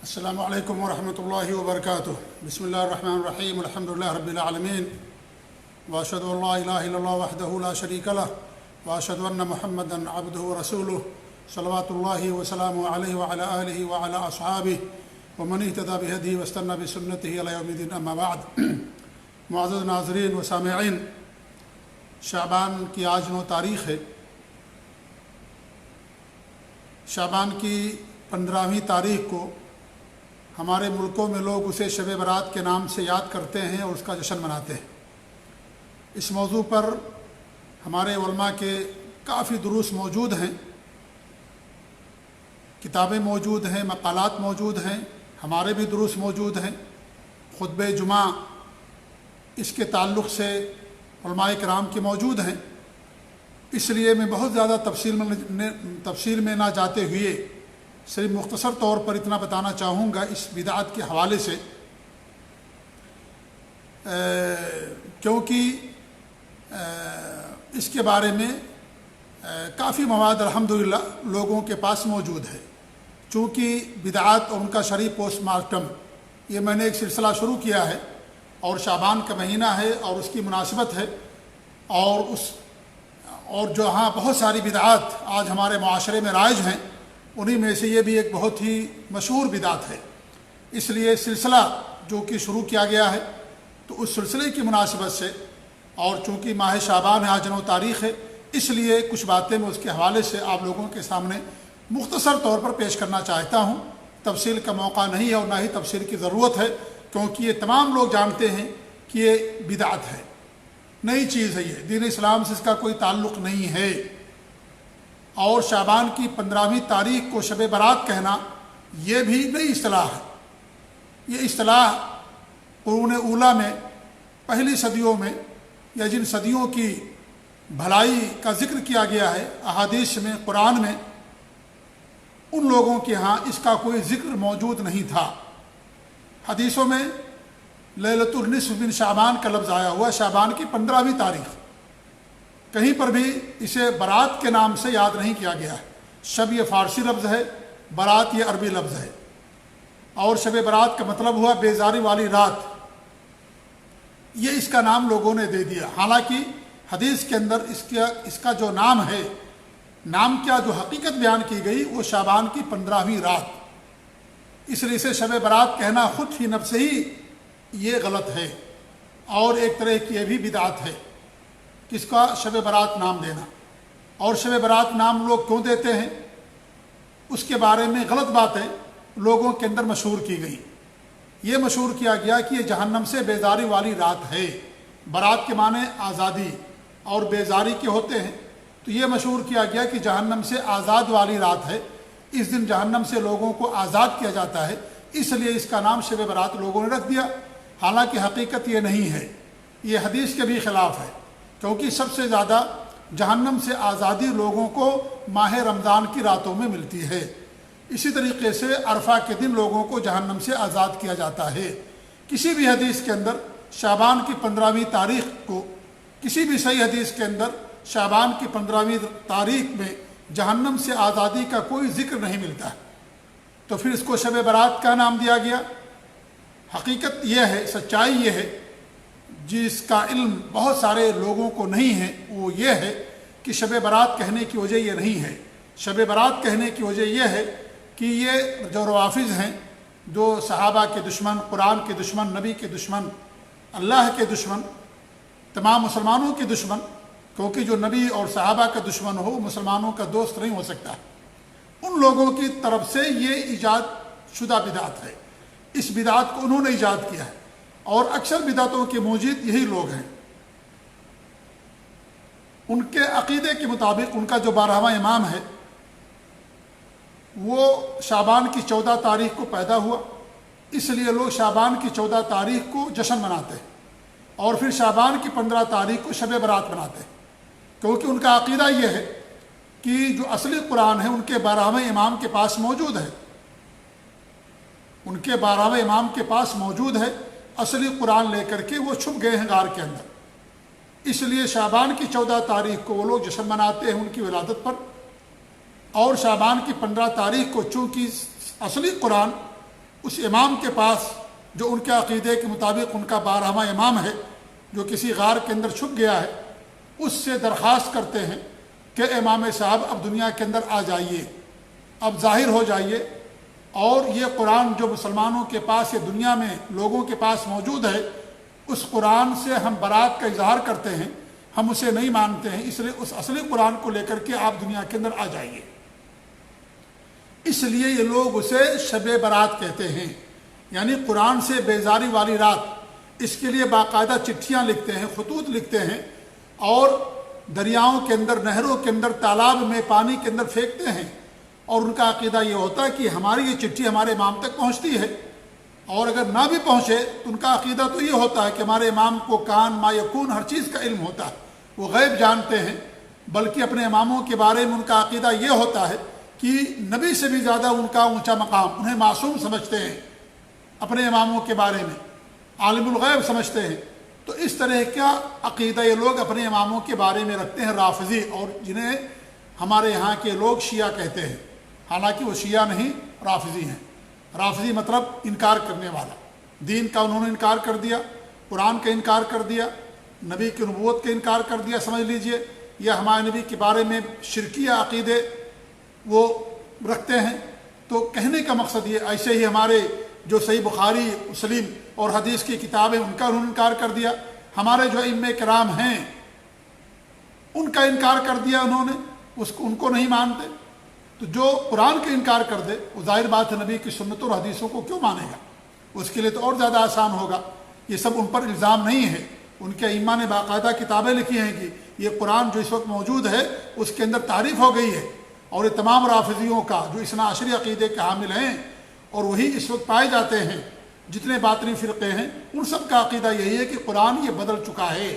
السلام علیکم ورحمۃ اللہ وبرکاتہ۔ بسم اللہ الرحمن الرحیم، الحمد للہ رب العالمین، واشهد ان لا الہ الا اللہ وحدہ لا شریک لہ، واشهد ان محمدا عبدہ ورسولہ، صلوات اللہ وسلامہ علیہ وعلی آلہ وعلی اصحابہ ومن اہتدی بہدیہ واستنى بسنتہ الی یوم الدین، اما بعد۔ معزز ناظرین و سامعین، شعبان کی آج 9 تاریخ ہے۔ شعبان کی 15ویں تاریخ کو ہمارے ملکوں میں لوگ اسے شب برات کے نام سے یاد کرتے ہیں اور اس کا جشن مناتے ہیں۔ اس موضوع پر ہمارے علماء کے کافی دروس موجود ہیں، کتابیں موجود ہیں، مقالات موجود ہیں، ہمارے بھی دروس موجود ہیں، خطبہ جمعہ اس کے تعلق سے علماء کرام کے موجود ہیں۔ اس لیے میں بہت زیادہ تفصیل میں نہ جاتے ہوئے صرف مختصر طور پر اتنا بتانا چاہوں گا اس بدعت کے حوالے سے، کیونکہ اس کے بارے میں کافی مواد الحمدللہ لوگوں کے پاس موجود ہے۔ چونکہ بدعات اور ان کا شرعی پوسٹ مارٹم، یہ میں نے ایک سلسلہ شروع کیا ہے، اور شعبان کا مہینہ ہے اور اس کی مناسبت ہے، اور جو ہاں بہت ساری بدعات آج ہمارے معاشرے میں رائج ہیں، انہی میں سے یہ بھی ایک بہت ہی مشہور بدعت ہے۔ اس لیے سلسلہ جو کہ شروع کیا گیا ہے، تو اس سلسلے کی مناسبت سے، اور چونکہ ماہ شعبان ہے، آج 9 تاریخ ہے، اس لیے کچھ باتیں میں اس کے حوالے سے آپ لوگوں کے سامنے مختصر طور پر پیش کرنا چاہتا ہوں۔ تفصیل کا موقع نہیں ہے اور نہ ہی تفصیل کی ضرورت ہے، کیونکہ یہ تمام لوگ جانتے ہیں کہ یہ بدعت ہے، نئی چیز ہے، یہ دین اسلام سے اس کا کوئی تعلق نہیں ہے۔ اور شعبان کی 15ویں تاریخ کو شب برات کہنا یہ بھی نئی اصطلاح ہے۔ یہ اصطلاح قرون اولیٰ میں، پہلی صدیوں میں، یا جن صدیوں کی بھلائی کا ذکر کیا گیا ہے احادیث میں، قرآن میں، ان لوگوں کے ہاں اس کا کوئی ذکر موجود نہیں تھا۔ حدیثوں میں لیلۃ النصف من شعبان کا لفظ آیا ہوا، شعبان کی 15ویں تاریخ، کہیں پر بھی اسے برات کے نام سے یاد نہیں کیا گیا ہے۔ شب یہ فارسی لفظ ہے، برات یہ عربی لفظ ہے، اور شب برات کا مطلب ہوا بیزاری والی رات۔ یہ اس کا نام لوگوں نے دے دیا، حالانکہ حدیث کے اندر اس کا جو نام ہے، نام کیا جو حقیقت بیان کی گئی، وہ شعبان کی 15ویں رات۔ اس لیے اسے شب برات کہنا خود ہی نفس ہی یہ غلط ہے، اور ایک طرح کی یہ بھی بدعت ہے، کس کا شب برات نام دینا۔ اور شب برات نام لوگ کیوں دیتے ہیں، اس کے بارے میں غلط باتیں لوگوں کے اندر مشہور کی گئی۔ یہ مشہور کیا گیا کہ یہ جہنم سے بیزاری والی رات ہے۔ برات کے معنی آزادی اور بیزاری کے ہوتے ہیں، تو یہ مشہور کیا گیا کہ جہنم سے آزاد والی رات ہے، اس دن جہنم سے لوگوں کو آزاد کیا جاتا ہے، اس لیے اس کا نام شب برات لوگوں نے رکھ دیا، حالانکہ حقیقت یہ نہیں ہے، یہ حدیث کے بھی خلاف ہے، کیونکہ سب سے زیادہ جہنم سے آزادی لوگوں کو ماہ رمضان کی راتوں میں ملتی ہے۔ اسی طریقے سے عرفہ کے دن لوگوں کو جہنم سے آزاد کیا جاتا ہے۔ کسی بھی حدیث کے اندر شعبان کی 15ویں تاریخ کو، کسی بھی صحیح حدیث کے اندر شعبان کی 15ویں تاریخ میں جہنم سے آزادی کا کوئی ذکر نہیں ملتا ہے، تو پھر اس کو شب برات کا نام دیا گیا۔ حقیقت یہ ہے، سچائی یہ ہے، جس کا علم بہت سارے لوگوں کو نہیں ہے، وہ یہ ہے کہ شب برات کہنے کی وجہ یہ نہیں ہے۔ شب برات کہنے کی وجہ یہ ہے کہ یہ جو روافض ہیں، جو صحابہ کے دشمن، قرآن کے دشمن، نبی کے دشمن، اللہ کے دشمن، تمام مسلمانوں کے دشمن، کیونکہ جو نبی اور صحابہ کا دشمن ہو مسلمانوں کا دوست نہیں ہو سکتا، ان لوگوں کی طرف سے یہ ایجاد شدہ بدعت ہے۔ اس بدعت کو انہوں نے ایجاد کیا ہے، اور اکثر بدعتوں کے موجد یہی لوگ ہیں۔ ان کے عقیدے کے مطابق ان کا جو 12واں امام ہے، وہ شعبان کی 14 تاریخ کو پیدا ہوا، اس لیے لوگ شعبان کی 14 تاریخ کو جشن مناتے ہیں، اور پھر شعبان کی 15 تاریخ کو شب برات مناتے ہیں، کیونکہ ان کا عقیدہ یہ ہے کہ جو اصلی قرآن ہے ان کے 12ویں امام کے پاس موجود ہے، ان کے 12ویں امام کے پاس موجود ہے، اصلی قرآن لے کر کے وہ چھپ گئے ہیں غار کے اندر۔ اس لیے شعبان کی 14 تاریخ کو وہ لوگ جشن مناتے ہیں ان کی ولادت پر، اور شعبان کی 15 تاریخ کو چونکہ اصلی قرآن اس امام کے پاس جو ان کے عقیدے کے مطابق ان کا 12واں امام ہے، جو کسی غار کے اندر چھپ گیا ہے، اس سے درخواست کرتے ہیں کہ امام صاحب اب دنیا کے اندر آ جائیے، اب ظاہر ہو جائیے، اور یہ قرآن جو مسلمانوں کے پاس، یہ دنیا میں لوگوں کے پاس موجود ہے، اس قرآن سے ہم برات کا اظہار کرتے ہیں، ہم اسے نہیں مانتے ہیں، اس لیے اس اصلی قرآن کو لے کر کے آپ دنیا کے اندر آ جائیے۔ اس لیے یہ لوگ اسے شب برات کہتے ہیں، یعنی قرآن سے بیزاری والی رات۔ اس کے لیے باقاعدہ چٹھیاں لکھتے ہیں، خطوط لکھتے ہیں، اور دریاؤں کے اندر، نہروں کے اندر، تالاب میں، پانی کے اندر پھینکتے ہیں، اور ان کا عقیدہ یہ ہوتا ہے کہ ہماری یہ چٹھی ہمارے امام تک پہنچتی ہے، اور اگر نہ بھی پہنچے تو ان کا عقیدہ تو یہ ہوتا ہے کہ ہمارے امام کو کان ما یکون ہر چیز کا علم ہوتا ہے، وہ غیب جانتے ہیں۔ بلکہ اپنے اماموں کے بارے میں ان کا عقیدہ یہ ہوتا ہے کہ نبی سے بھی زیادہ ان کا اونچا مقام، انہیں معصوم سمجھتے ہیں اپنے اماموں کے بارے میں، عالم الغیب سمجھتے ہیں۔ تو اس طرح کا عقیدہ یہ لوگ اپنے اماموں کے بارے میں رکھتے ہیں، رافضی، اور جنہیں ہمارے یہاں کے لوگ شیعہ کہتے ہیں، حالانکہ وہ شیعہ نہیں، رافضی ہیں۔ رافضی مطلب انکار کرنے والا، دین کا انہوں نے انکار کر دیا، قرآن کا انکار کر دیا، نبی کی نبوت کا انکار کر دیا، سمجھ لیجئے، یا ہمارے نبی کے بارے میں شرکیہ عقیدے وہ رکھتے ہیں۔ تو کہنے کا مقصد یہ، ایسے ہی ہمارے جو صحیح بخاری، مسلم اور حدیث کی کتابیں، ان کا انہوں نے انکار کر دیا، ہمارے جو ائمہ کرام ہیں ان کا انکار کر دیا انہوں نے، ان کو نہیں مانتے۔ تو جو قرآن کا انکار کر دے، وہ ظاہر بات ہے نبی کی سنتوں اور حدیثوں کو کیوں مانے گا؟ اس کے لیے تو اور زیادہ آسان ہوگا۔ یہ سب ان پر الزام نہیں ہے، ان کے ائمہ نے باقاعدہ کتابیں لکھی ہیں کہ یہ قرآن جو اس وقت موجود ہے اس کے اندر تعریف ہو گئی ہے، اور یہ تمام رافضیوں کا جو اثنا عشری عقیدے کے حامل ہیں اور وہی اس وقت پائے جاتے ہیں، جتنے باطنی فرقے ہیں، ان سب کا عقیدہ یہی ہے کہ قرآن یہ بدل چکا ہے،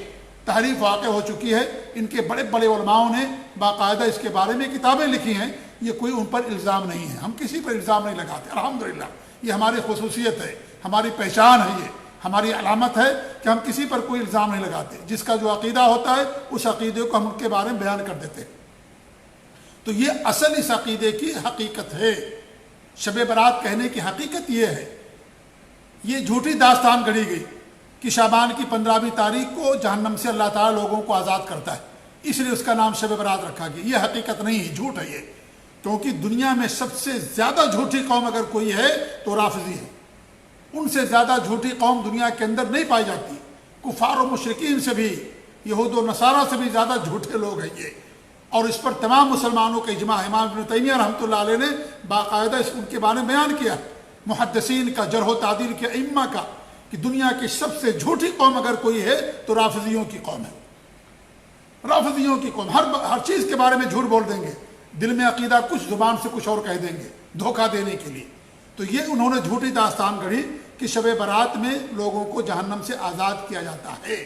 تحریف واقع ہو چکی ہے۔ ان کے بڑے بڑے علماؤں نے باقاعدہ اس کے بارے میں کتابیں لکھی ہیں، یہ کوئی ان پر الزام نہیں ہے، ہم کسی پر الزام نہیں لگاتے، الحمدللہ۔ یہ ہماری خصوصیت ہے، ہماری پہچان ہے، یہ ہماری علامت ہے کہ ہم کسی پر کوئی الزام نہیں لگاتے۔ جس کا جو عقیدہ ہوتا ہے اس عقیدے کو ہم ان کے بارے میں بیان کر دیتے ہیں۔ تو یہ اصل اس عقیدے کی حقیقت ہے۔ شب برات کہنے کی حقیقت یہ ہے، یہ جھوٹی داستان گڑھی گئی کہ شعبان کی 15ویں تاریخ کو جہنم سے اللہ تعالیٰ لوگوں کو آزاد کرتا ہے، اس لیے اس کا نام شب برات رکھا گیا۔ یہ حقیقت نہیں ہے، جھوٹ ہے یہ، کیونکہ دنیا میں سب سے زیادہ جھوٹی قوم اگر کوئی ہے تو رافضی ہے۔ ان سے زیادہ جھوٹی قوم دنیا کے اندر نہیں پائی جاتی۔ کفار و مشرکین سے بھی، یہود و نصارہ سے بھی زیادہ جھوٹے لوگ ہیں یہ، اور اس پر تمام مسلمانوں کا اجماع۔ امام ابن تیمیہ رحمۃ اللہ علیہ نے باقاعدہ ان کے بارے میں بیان کیا، محدثین کا، جرح و تعدیل کے ائمہ کا، کہ دنیا کی سب سے جھوٹی قوم اگر کوئی ہے تو رافضیوں کی قوم ہے۔ رافضیوں کی قوم ہر چیز کے بارے میں جھوٹ بول دیں گے، دل میں عقیدہ کچھ، زبان سے کچھ اور کہہ دیں گے، دھوکہ دینے کے لیے۔ تو یہ انہوں نے جھوٹی داستان گڑھی کہ شب برات میں لوگوں کو جہنم سے آزاد کیا جاتا ہے۔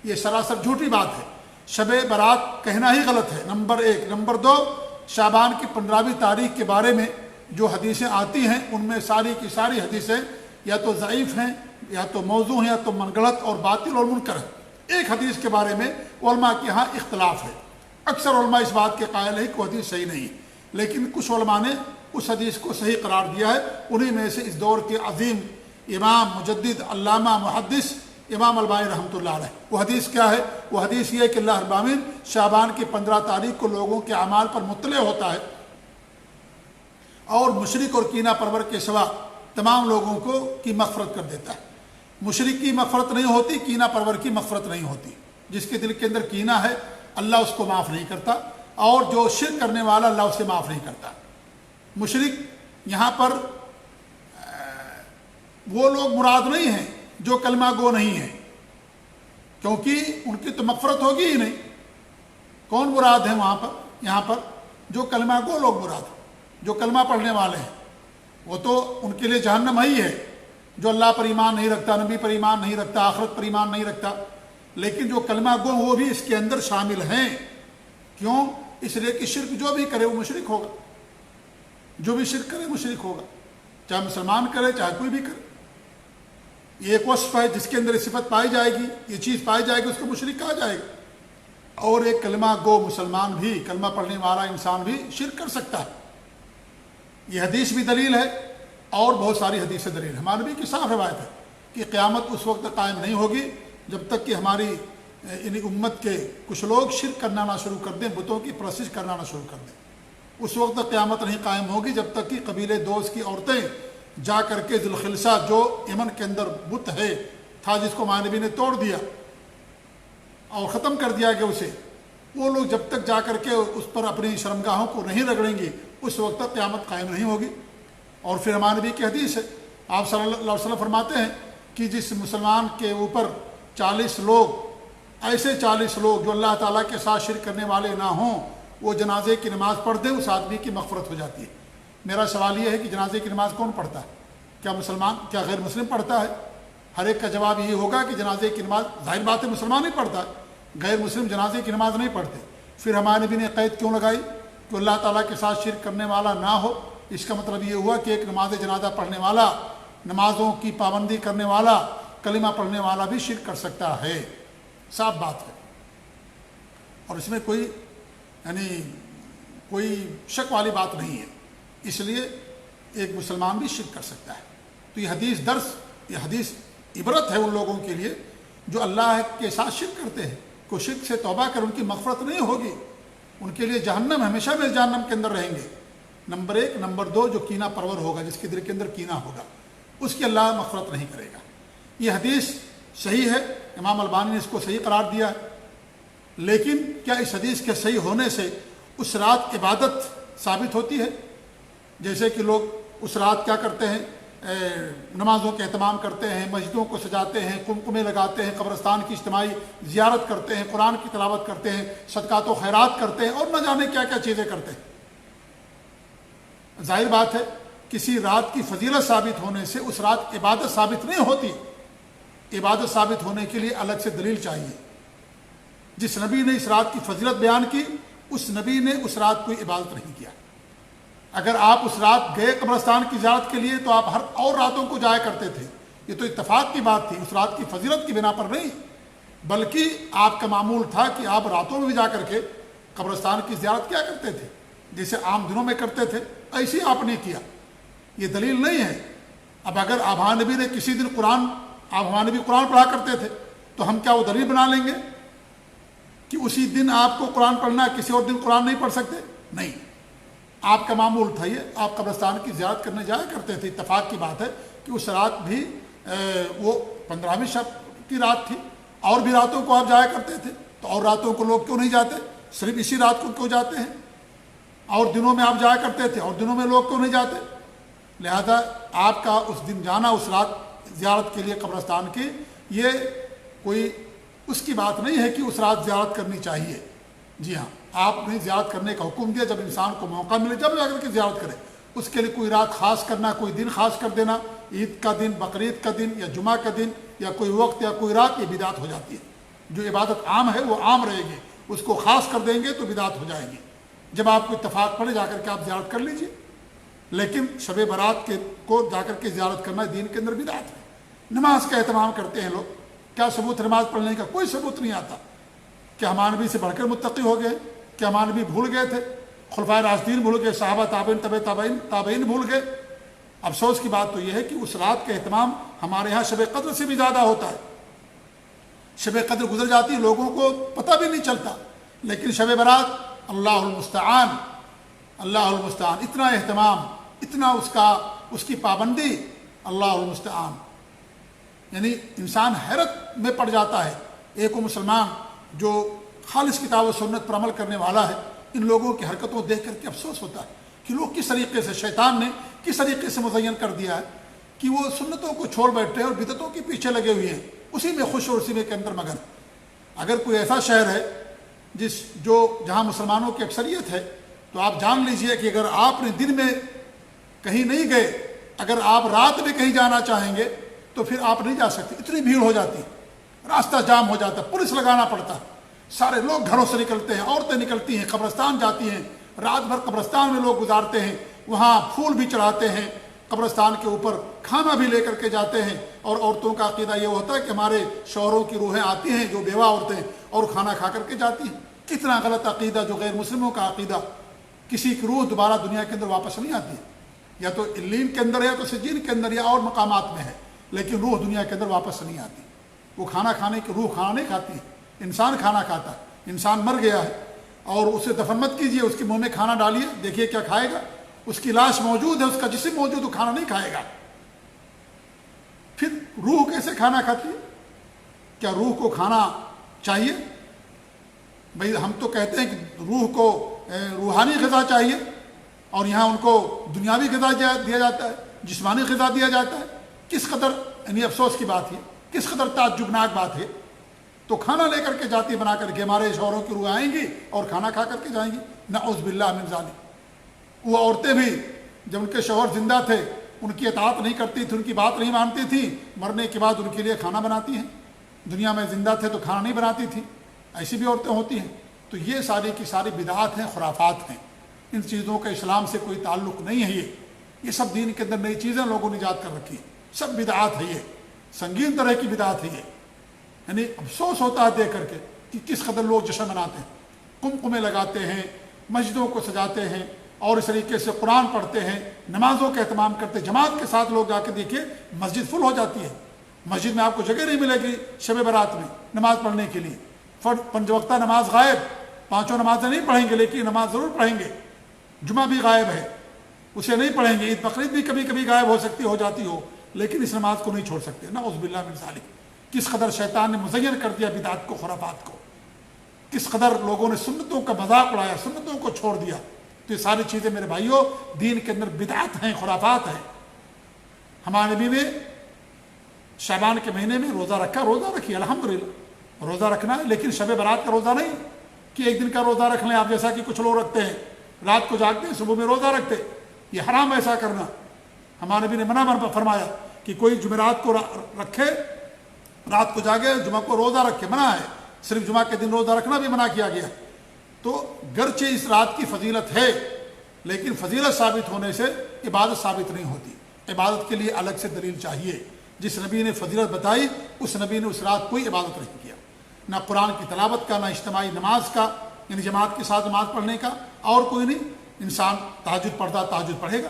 یہ سراسر جھوٹی بات ہے، شب برات کہنا ہی غلط ہے، نمبر 1۔ نمبر 2، شعبان کی 15ویں تاریخ کے بارے میں جو حدیثیں آتی ہیں ان میں ساری کی ساری حدیثیں یا تو ضعیف ہیں، یا تو موضوع ہیں، یا تو غلط اور باطل اور منکر ہیں۔ ایک حدیث کے بارے میں علماء کے ہاں اختلاف ہے، اکثر علماء اس بات کے قائل ہیں کہ وہ حدیث صحیح نہیں، لیکن کچھ علماء نے اس حدیث کو صحیح قرار دیا ہے۔ انہی میں سے اس دور کے عظیم امام، مجدد، علامہ، محدث امام البانی رحمۃ اللہ علیہ۔ وہ حدیث کیا ہے؟ وہ حدیث یہ ہے کہ اللہ رب العالمین شعبان کی 15 تاریخ کو لوگوں کے اعمال پر مطلع ہوتا ہے، اور مشرک اور کینہ پرور کے سوا تمام لوگوں کو کی مغفرت کر دیتا ہے۔ مشرک کی مغفرت نہیں ہوتی، کینہ پرور کی مغفرت نہیں ہوتی۔ جس کے دل کے اندر کینہ ہے اللہ اس کو معاف نہیں کرتا، اور جو شرک کرنے والا اللہ اسے معاف نہیں کرتا۔ مشرک یہاں پر وہ لوگ مراد نہیں ہیں جو کلمہ گو نہیں ہیں، کیونکہ ان کی تو مغفرت ہوگی ہی نہیں۔ کون مراد ہے وہاں پر؟ یہاں پر جو کلمہ گو لوگ مراد ہیں، جو کلمہ پڑھنے والے ہیں، وہ تو ان کے لیے جہنم ہی ہے۔ جو اللہ پر ایمان نہیں رکھتا، نبی پر ایمان نہیں رکھتا، آخرت پر ایمان نہیں رکھتا، لیکن جو کلمہ گو وہ بھی اس کے اندر شامل ہیں۔ کیوں؟ اس لیے کہ شرک جو بھی کرے وہ مشرک ہوگا، جو بھی شرک کرے مشرک ہوگا، چاہے مسلمان کرے چاہے کوئی بھی کرے۔ یہ ایک وصف ہے جس کے اندر یہ صفت پائی جائے گی، یہ چیز پائی جائے گی، اس کو مشرک کہا جائے گا۔ اور ایک کلمہ گو مسلمان بھی، کلمہ پڑھنے والا انسان بھی شرک کر سکتا ہے۔ یہ حدیث بھی دلیل ہے، اور بہت ساری حدیث دلیل. ہمارے نبی کی صاف روایت ہے کہ قیامت اس وقت قائم نہیں ہوگی جب تک کہ ہماری یعنی امت کے کچھ لوگ شرک کرنا نہ شروع کر دیں، بتوں کی پرستش کرنا نہ شروع کر دیں. اس وقت تک قیامت نہیں قائم ہوگی جب تک کہ قبیلے دوست کی عورتیں جا کر کے ذوالخلصہ جو یمن کے اندر بت ہے تھا، جس کو ہمارے نبی نے توڑ دیا اور ختم کر دیا کہ اسے، وہ لوگ جب تک جا کر کے اس پر اپنی شرمگاہوں کو نہیں رگڑیں گے اس وقت تک قیامت قائم نہیں ہوگی. اور پھر ہمارے نبی کی حدیث ہے، آپ صلی اللہ علیہ وسلم فرماتے ہیں کہ جس مسلمان کے اوپر 40 لوگ، ایسے 40 لوگ جو اللہ تعالیٰ کے ساتھ شرک کرنے والے نہ ہوں، وہ جنازے کی نماز پڑھ دیں، اس آدمی کی مغفرت ہو جاتی ہے. میرا سوال یہ ہے کہ جنازے کی نماز کون پڑھتا ہے؟ کیا مسلمان، کیا غیر مسلم پڑھتا ہے؟ ہر ایک کا جواب یہ ہوگا کہ جنازے کی نماز ظاہر بات ہے مسلمان ہی پڑھتا ہے، غیر مسلم جنازے کی نماز نہیں پڑھتے. پھر ہمارے نبی نے قید کیوں لگائی کہ اللہ تعالیٰ کے ساتھ شرک کرنے والا نہ ہو؟ اس کا مطلب یہ ہوا کہ ایک نماز جنازہ پڑھنے والا، نمازوں کی پابندی کرنے والا، کلمہ پڑھنے والا بھی شرک کر سکتا ہے. صاف بات ہے، اور اس میں کوئی شک والی بات نہیں ہے. اس لیے ایک مسلمان بھی شرک کر سکتا ہے. تو یہ حدیث عبرت ہے ان لوگوں کے لیے جو اللہ کے ساتھ شرک کرتے ہیں. کو شرک سے توبہ کر ان کی مغفرت نہیں ہوگی، ان کے لیے جہنم، ہمیشہ میں جہنم کے اندر رہیں گے. نمبر 1. نمبر 2، جو کینہ پرور ہوگا، جس کے دل کے اندر کینہ ہوگا، اس کی اللہ مغفرت نہیں کرے گا. یہ حدیث صحیح ہے، امام البانی نے اس کو صحیح قرار دیا ہے. لیکن کیا اس حدیث کے صحیح ہونے سے اس رات عبادت ثابت ہوتی ہے؟ جیسے کہ لوگ اس رات کیا کرتے ہیں، نمازوں کے اہتمام کرتے ہیں، مسجدوں کو سجاتے ہیں، قمقمے لگاتے ہیں، قبرستان کی اجتماعی زیارت کرتے ہیں، قرآن کی تلاوت کرتے ہیں، صدقات و خیرات کرتے ہیں، اور نہ جانے کیا کیا چیزیں کرتے ہیں. ظاہر بات ہے کسی رات کی فضیلت ثابت ہونے سے اس رات عبادت ثابت نہیں ہوتی. عبادت ثابت ہونے کے لیے الگ سے دلیل چاہیے. جس نبی نے اس رات کی فضیلت بیان کی، اس نبی نے اس رات کوئی عبادت نہیں کیا. اگر آپ اس رات گئے قبرستان کی زیارت کے لیے تو آپ ہر اور راتوں کو جایا کرتے تھے. یہ تو اتفاق کی بات تھی، اس رات کی فضیلت کی بنا پر نہیں، بلکہ آپ کا معمول تھا کہ آپ راتوں میں بھی جا کر کے قبرستان کی زیارت کیا کرتے تھے، جیسے عام دنوں میں کرتے تھے. ایسے آپ نے کیا، یہ دلیل نہیں ہے. اب اگر آبا نبی نے کسی دن ہمارے نبی قرآن پڑھا کرتے تھے تو ہم کیا وہ دلیل بنا لیں گے کہ اسی دن آپ کو قرآن پڑھنا ہے، کسی اور دن قرآن نہیں پڑھ سکتے؟ نہیں، آپ کا معمول تھا یہ، آپ قبرستان کی زیارت کرنے جایا کرتے تھے. اتفاق کی بات ہے کہ اس رات بھی وہ 15ویں شب کی رات تھی، اور بھی راتوں کو آپ جایا کرتے تھے. تو اور راتوں کو لوگ کیوں نہیں جاتے؟ صرف اسی رات کو کیوں جاتے ہیں؟ اور دنوں میں آپ جایا کرتے تھے، اور دنوں میں لوگ کیوں نہیں جاتے؟ لہذا آپ کا اس دن جانا، اس رات زیارت کے لیے قبرستان کی، یہ کوئی اس کی بات نہیں ہے کہ اس رات زیارت کرنی چاہیے. جی ہاں، آپ نے زیارت کرنے کا حکم دیا، جب انسان کو موقع ملے جب جا کر کے زیارت کرے. اس کے لیے کوئی رات خاص کرنا، کوئی دن خاص کر دینا، عید کا دن، بقرعید کا دن، یا جمعہ کا دن، یا کوئی وقت یا کوئی رات، یہ بدعت ہو جاتی ہے. جو عبادت عام ہے وہ عام رہے گی، اس کو خاص کر دیں گے تو بدعت ہو جائے گی. جب آپ کو اتفاق پڑے جا کر کے آپ زیارت کر لیجئے. لیکن شب برات کو جا کر کے زیارت کرنا دین کے اندر بدعت ہے. نماز کا اہتمام کرتے ہیں لوگ، کیا ثبوت نماز پڑھنے کا؟ کوئی ثبوت نہیں آتا. کہ ہمارے نبی سے بڑھ کر متقی ہو گئے؟ کہ ہمارے نبی بھول گئے تھے؟ خلفائے راشدین بھول گئے؟ صحابہ، تابعین، تابعین بھول گئے؟ افسوس کی بات تو یہ ہے کہ اس رات کا اہتمام ہمارے ہاں شب قدر سے بھی زیادہ ہوتا ہے. شب قدر گزر جاتی، لوگوں کو پتہ بھی نہیں چلتا. لیکن شب برات، اللہ المستعان، اللہ المستعان، اتنا اہتمام، اتنا اس کی پابندی، اللہ المستعان. یعنی انسان حیرت میں پڑ جاتا ہے. ایک وہ مسلمان جو خالص کتاب و سنت پر عمل کرنے والا ہے، ان لوگوں کی حرکتوں دیکھ کر کے افسوس ہوتا ہے کہ لوگ کس طریقے سے، شیطان نے کس طریقے سے مزین کر دیا ہے کہ وہ سنتوں کو چھوڑ بیٹھے ہیں اور بدعتوں کے پیچھے لگے ہوئے ہیں، اسی میں خوش اور اسی میں کے اندر مگن. اگر کوئی ایسا شہر ہے جہاں مسلمانوں کی اکثریت ہے، تو آپ جان لیجئے کہ اگر آپ نے دن میں کہیں نہیں گئے، اگر آپ رات میں کہیں جانا چاہیں گے تو پھر آپ نہیں جا سکتے. اتنی بھیڑ ہو جاتی ہے، راستہ جام ہو جاتا ہے، پولیس لگانا پڑتا ہے. سارے لوگ گھروں سے نکلتے ہیں، عورتیں نکلتی ہیں، قبرستان جاتی ہیں، رات بھر قبرستان میں لوگ گزارتے ہیں، وہاں پھول بھی چڑھاتے ہیں، قبرستان کے اوپر کھانا بھی لے کر کے جاتے ہیں. اور عورتوں کا عقیدہ یہ ہوتا ہے کہ ہمارے شوہروں کی روحیں آتی ہیں، جو بیوہ عورتیں، اور کھانا کھا کر کے جاتی ہیں. کتنا غلط عقیدہ، جو غیر مسلموں کا عقیدہ. کسی کی روح دوبارہ دنیا کے اندر واپس نہیں آتی. یا تو علین کے اندر ہے یا تو سجین کے اندر یا اور مقامات میں ہے، لیکن روح دنیا کے اندر واپس نہیں آتی۔ وہ کھانا کھانے کی روح کھانا نہیں کھاتی ہے، انسان کھانا کھاتا ہے۔ انسان مر گیا ہے اور اسے دفن مت کیجیے، اس کے منہ میں کھانا ڈالیے، دیکھیے کیا کھائے گا۔ اس کی لاش موجود ہے، اس کا جسم موجود، تو کھانا نہیں کھائے گا۔ پھر روح کیسے کھانا کھاتی ہے؟ کیا روح کو کھانا چاہیے؟ بھئی ہم تو کہتے ہیں کہ روح کو روحانی غذا چاہیے، اور یہاں ان کو دنیاوی غذا دیا جاتا ہے، جسمانی غذا دیا جاتا ہے۔ کس قدر یعنی افسوس کی بات ہے، کس قدر تعجبناک بات ہے۔ تو کھانا لے کر کے جاتی بنا کر کے، ہمارے شوہروں کی روح آئیں گی اور کھانا کھا کر کے جائیں گی، نعوذ باللہ من ذالک۔ وہ عورتیں بھی جب ان کے شوہر زندہ تھے ان کی اطاعت نہیں کرتی تھی، ان کی بات نہیں مانتی تھی، مرنے کے بعد ان کے لیے کھانا بناتی ہیں۔ دنیا میں زندہ تھے تو کھانا نہیں بناتی تھی، ایسی بھی عورتیں ہوتی ہیں۔ تو یہ ساری کی ساری بدعات ہیں، خرافات ہیں، ان چیزوں کا اسلام سے کوئی تعلق نہیں ہے۔ یہ سب دین کے اندر نئی چیزیں لوگوں نے ایجاد کر رکھی ہیں، سب بدعات ہے، یہ سنگین طرح کی بدعات ہے۔ یہ یعنی افسوس ہوتا ہے دیکھ کر کے کہ کس قدر لوگ جشن مناتے ہیں، قمقمے لگاتے ہیں، مسجدوں کو سجاتے ہیں، اور اس طریقے سے قرآن پڑھتے ہیں، نمازوں کا اہتمام کرتے ہیں۔ جماعت کے ساتھ لوگ جا کے دیکھیے مسجد فل ہو جاتی ہے، مسجد میں آپ کو جگہ نہیں ملے گی شب برات میں نماز پڑھنے کے لیے۔ پنج وقتہ نماز غائب، پانچوں نمازیں نہیں پڑھیں گے، لیکن نماز ضرور پڑھیں گے۔ جمعہ بھی غائب ہے، اسے نہیں پڑھیں گے۔ عید بقرعید بھی کبھی کبھی غائب ہو سکتی ہو جاتی ہو، لیکن اس نماز کو نہیں چھوڑ سکتے۔ نعوذ باللہ من ذالک۔ کس قدر شیطان نے مزین کر دیا بدعات کو، خرافات کو، کس قدر لوگوں نے سنتوں کا مذاق اڑایا، سنتوں کو چھوڑ دیا۔ تو یہ ساری چیزیں میرے بھائیوں دین کے اندر بدعت ہیں، خرافات ہیں۔ ہمارے نبی نے شعبان کے مہینے میں روزہ رکھا، روزہ رکھیے الحمدللہ، روزہ رکھنا ہے، لیکن شب برات کا روزہ نہیں کہ ایک دن کا روزہ رکھ لیں آپ، جیسا کہ کچھ لوگ رکھتے ہیں، رات کو جاگتے ہیں صبح میں روزہ رکھتے۔ یہ حرام ایسا کرنا۔ ہمارے نبی نے منع فرمایا کہ کوئی جمعرات کو رکھے، رات کو جاگے، جمعہ کو روزہ رکھے، منع ہے۔ صرف جمعہ کے دن روزہ رکھنا بھی منع کیا گیا۔ تو گرچہ اس رات کی فضیلت ہے، لیکن فضیلت ثابت ہونے سے عبادت ثابت نہیں ہوتی۔ عبادت کے لیے الگ سے دلیل چاہیے۔ جس نبی نے فضیلت بتائی اس نبی نے اس رات کوئی عبادت نہیں کیا، نہ قرآن کی تلاوت کا، نہ اجتماعی نماز کا یعنی جماعت کے ساتھ نماز پڑھنے کا، اور کوئی نہیں۔ انسان تہجد پڑھتا تہجد پڑھے گا،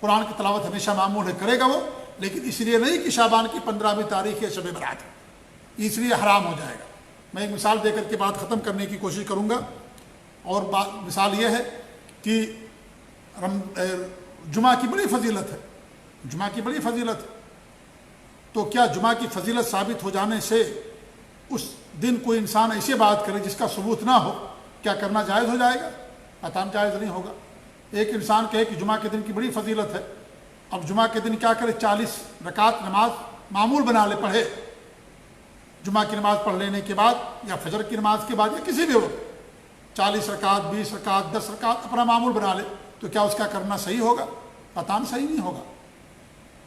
قرآن کی تلاوت ہمیشہ معمول ہے، کرے گا وہ، لیکن اس لیے نہیں کہ شعبان کی 15ویں تاریخ ہے شب برات ہے، اس لیے حرام ہو جائے گا۔ میں ایک مثال دے کر کے بات ختم کرنے کی کوشش کروں گا، اور مثال یہ ہے کہ جمعہ کی بڑی فضیلت ہے، جمعہ کی بڑی فضیلت ہے۔ تو کیا جمعہ کی فضیلت ثابت ہو جانے سے اس دن کوئی انسان ایسی بات کرے جس کا ثبوت نہ ہو، کیا کرنا جائز ہو جائے گا؟ قطعاً جائز نہیں ہوگا۔ ایک انسان کہے کہ جمعہ کے دن کی بڑی فضیلت ہے، اب جمعہ کے دن کیا کرے، 40 رکعت نماز معمول بنا لے، پڑھے، جمعہ کی نماز پڑھ لینے کے بعد یا فجر کی نماز کے بعد یا کسی بھی وقت 40 رکعت 20 رکعت 10 رکعت اپنا معمول بنا لے، تو کیا اس کا کرنا صحیح ہوگا؟ قطعاً صحیح نہیں ہوگا۔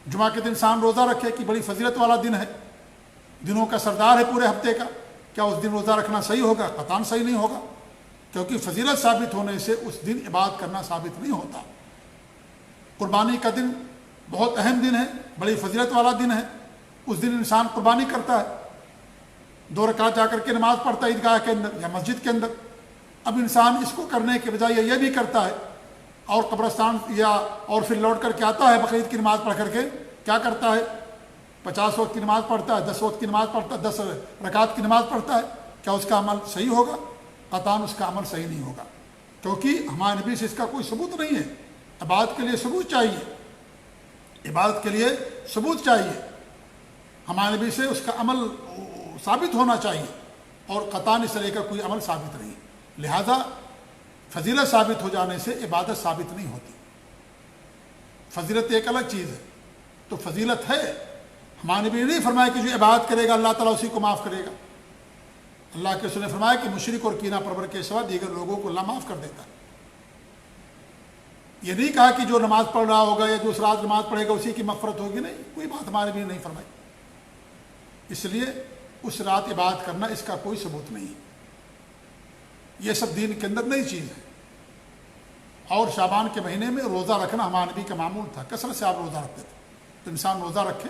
جمعہ کے دن انسان روزہ رکھے کہ بڑی فضیلت والا دن ہے، دنوں کا سردار ہے پورے ہفتے کا، کیا اس دن روزہ رکھنا صحیح ہوگا؟ قطعاً صحیح نہیں ہوگا، کیونکہ فضیلت ثابت ہونے سے اس دن عبادت کرنا ثابت نہیں ہوتا۔ قربانی کا دن بہت اہم دن ہے، بڑی فضیلت والا دن ہے، اس دن انسان قربانی کرتا ہے، 2 رکعت جا کر کے نماز پڑھتا ہے عیدگاہ کے اندر یا مسجد کے اندر۔ اب انسان اس کو کرنے کے بجائے یہ بھی کرتا ہے اور قبرستان اور پھر لوٹ کر کے آتا ہے بقرعید کی نماز پڑھ کر کے، کیا کرتا ہے، 50 وقت کی نماز پڑھتا ہے، 10 وقت کی نماز پڑھتا ہے، 10 رکعت کی نماز پڑھتا ہے، کیا اس کا عمل صحیح ہوگا؟ قطعاً اس کا عمل صحیح نہیں ہوگا، کیونکہ ہمارے نبی سے اس کا کوئی ثبوت نہیں ہے۔ عبادت کے لیے ثبوت چاہیے، عبادت کے لیے ثبوت چاہیے، ہمارے نبی سے اس کا عمل ثابت ہونا چاہیے، اور قطعاً اس طرح کا کوئی عمل ثابت نہیں، لہذا فضیلت ثابت ہو جانے سے عبادت ثابت نہیں ہوتی۔ فضیلت ایک الگ چیز ہے، تو فضیلت ہے، ہمارے نبی نے نہیں فرمایا کہ جو عبادت کرے گا اللہ تعالیٰ اسی کو معاف کرے گا۔ اللہ کے رسول نے فرمایا کہ مشرک اور کینہ پرور کے سوا دیگر لوگوں کو اللہ معاف کر دیتا ہے۔ یہ نہیں کہا کہ جو نماز پڑھ رہا ہوگا یا جو اس رات نماز پڑھے گا اسی کی مغفرت ہوگی، نہیں، کوئی بات ہمارے نبی نے نہیں فرمائی۔ اس لیے اس رات عبادت کرنا اس کا کوئی ثبوت نہیں ہے، یہ سب دین کے اندر نئی چیز ہے۔ اور شعبان کے مہینے میں روزہ رکھنا ہمارے نبی کا معمول تھا، کثرت سے آپ روزہ رکھتے تھے، تو انسان روزہ رکھے۔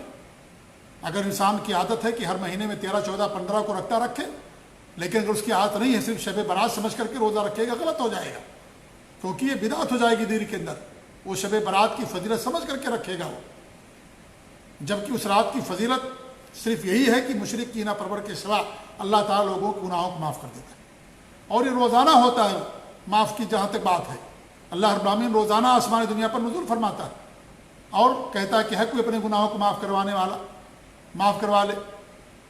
اگر انسان کی عادت ہے کہ ہر مہینے میں 13 14 15 کو رکھتا رکھے، لیکن اگر اس کی عادت نہیں ہے صرف شب برات سمجھ کر کے روزہ رکھے گا، غلط ہو جائے گا، کیونکہ یہ بدعت ہو جائے گی دین کے اندر۔ وہ شب برات کی فضیلت سمجھ کر کے رکھے گا وہ، جبکہ اس رات کی فضیلت صرف یہی ہے کہ مشرک کینہ پرور کے سوا اللہ تعالیٰ لوگوں کے گناہوں کو معاف کر دیتا ہے، اور یہ روزانہ ہوتا ہے معاف کی جہاں تک بات ہے۔ اللہ رب العالمین روزانہ آسمان دنیا پر نزول فرماتا ہے اور کہتا ہے کہ ہے کوئی اپنے گناہوں کو معاف کروانے والا، معاف کروا لے۔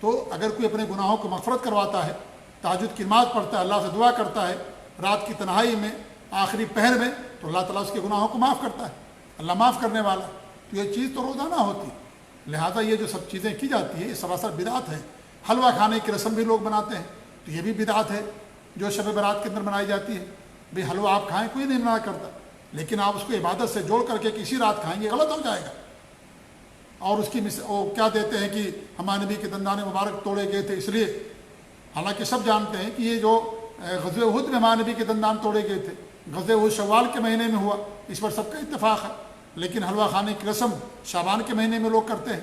تو اگر کوئی اپنے گناہوں کو مغفرت کرواتا ہے، تہجد کی نماز پڑھتا ہے، اللہ سے دعا کرتا ہے رات کی تنہائی میں، آخری پہر میں، تو اللہ تعالیٰ اس کے گناہوں کو معاف کرتا ہے، اللہ معاف کرنے والا۔ تو یہ چیز تو روزانہ ہوتی ہے، لہٰذا یہ جو سب چیزیں کی جاتی ہیں یہ سراسر بدعت ہے۔ حلوہ کھانے کی رسم بھی لوگ بناتے ہیں تو یہ بھی بدعت ہے جو شب برات کے اندر منائی جاتی ہے۔ بھئی حلوہ آپ کھائیں، کوئی نہیں منع کرتا، لیکن آپ اس کو عبادت سے جوڑ کر کے کسی رات کھائیں گے غلط ہو جائے گا۔ اور اس کی وہ کیا دیتے ہیں کہ ہمارے نبی کے دندان مبارک توڑے گئے تھے اس لیے، حالانکہ سب جانتے ہیں کہ یہ جو غزوہ احد میں ہمارے نبی کے دندان توڑے گئے تھے، غزوہ احد شوال کے مہینے میں ہوا، اس پر سب کا اتفاق ہے، لیکن حلوہ کھانے کی رسم شعبان کے مہینے میں لوگ کرتے ہیں۔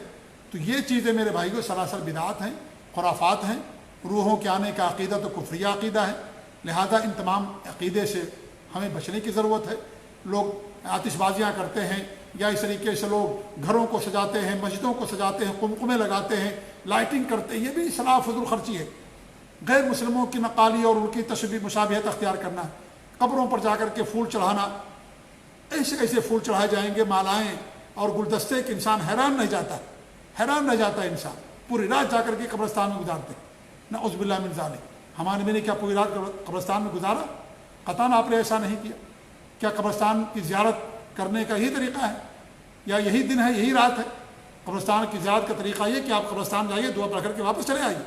تو یہ چیزیں میرے بھائیوں سراسر بدعات ہیں، خرافات ہیں، روحوں کے آنے کا عقیدہ تو کفریہ عقیدہ ہے، لہذا ان تمام عقیدے سے ہمیں بچنے کی ضرورت ہے۔ لوگ آتش بازیاں کرتے ہیں یا اس طریقے سے لوگ گھروں کو سجاتے ہیں، مسجدوں کو سجاتے ہیں، قمقمے لگاتے ہیں، لائٹنگ کرتے ہیں، یہ بھی اصلاح فضول خرچی ہے۔ غیر مسلموں کی نقالی اور ان کی تشبیہ مشابہت اختیار کرنا، قبروں پر جا کر کے پھول چڑھانا، ایسے ایسے پھول چڑھائے جائیں گے، مالائیں اور گلدستے کہ انسان حیران رہ جاتا ہے، حیران رہ جاتا ہے انسان، پوری رات جا کر کے قبرستان میں گزارتے ہیں۔ نعوذ باللہ من ذالک، ہمارے نبی نے کیا پوری رات قبرستان میں گزارا؟ قطعاً آپ نے ایسا نہیں کیا۔ کیا قبرستان کی زیارت کرنے کا یہی طریقہ ہے یا یہی دن ہے، یہی رات ہے؟ قبرستان کی زیارت کا طریقہ یہ کہ آپ قبرستان جائیے، دعا پڑھ کر کے واپس چلے آئیے،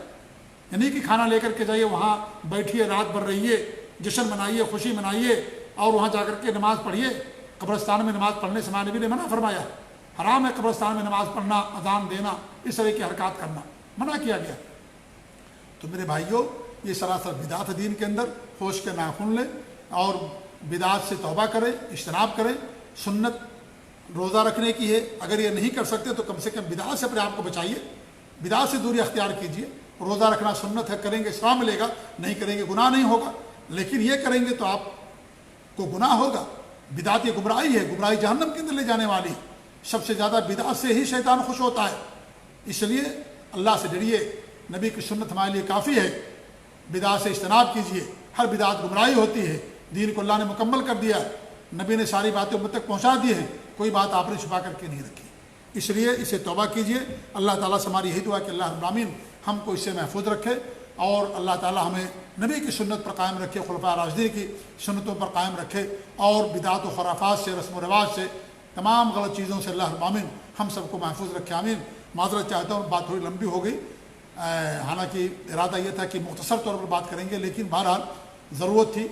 یعنی کہ کھانا لے کر کے جائیے، وہاں بیٹھیے، رات بھر رہیے، جشن منائیے، خوشی منائیے، اور وہاں جا کر کے نماز پڑھیے۔ قبرستان میں نماز پڑھنے سے ہمارے نبی نے منع فرمایا، حرام ہے قبرستان میں نماز پڑھنا، اذان دینا، اس طرح کی حرکات کرنا منع کیا گیا۔ تو میرے بھائیوں، یہ سراسر بدعت دین کے اندر، ہوش کے ناخن لیں اور بدعت سے توبہ کریں، اجتناب کریں۔ سنت روزہ رکھنے کی ہے، اگر یہ نہیں کر سکتے تو کم سے کم بدعت سے اپنے آپ کو بچائیے، بدعت سے دوری اختیار کیجیے۔ روزہ رکھنا سنت ہے، کریں گے ثواب ملے گا، نہیں کریں گے گناہ نہیں ہوگا، لیکن یہ کریں گے تو آپ کو گناہ ہوگا۔ بدعت یہ گمراہی ہے، گمراہی جہنم کے اندر لے جانے والی۔ سب سے زیادہ بدعت سے ہی شیطان خوش ہوتا ہے، اس لیے اللہ سے ڈریے، نبی کی سنت ہمارے لیے کافی ہے، بدعت سے اجتناب کیجیے۔ ہر بدعت گمراہی ہوتی ہے، دین کو اللہ نے مکمل کر دیا، نبی نے ساری باتیں امت تک پہنچا دی ہیں، کوئی بات آپ نے چھپا کر کے نہیں رکھی، اس لیے اسے توبہ کیجیے۔ اللہ تعالیٰ سے ہماری یہی دعا کہ اللہ رب العالمین ہم کو اس سے محفوظ رکھے، اور اللہ تعالیٰ ہمیں نبی کی سنت پر قائم رکھے، خلفاء راشدین کی سنتوں پر قائم رکھے، اور بدعت و خرافات سے، رسم و رواج سے، تمام غلط چیزوں سے اللہ رب العالمین ہم سب کو محفوظ رکھے، آمین۔ معذرت چاہتا ہوں، بات تھوڑی لمبی ہو گئی، حالانکہ ارادہ یہ تھا کہ مختصر طور پر بات کریں گے، لیکن بہرحال ضرورت تھی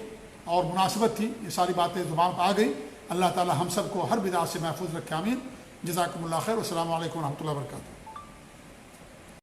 اور مناسبت تھی، یہ ساری باتیں زبان پر آ گئی۔ اللہ تعالی ہم سب کو ہر بدعت سے محفوظ رکھے، آمین۔ جزاکم اللہ خیر، والسلام علیکم ورحمۃ اللہ وبرکاتہ۔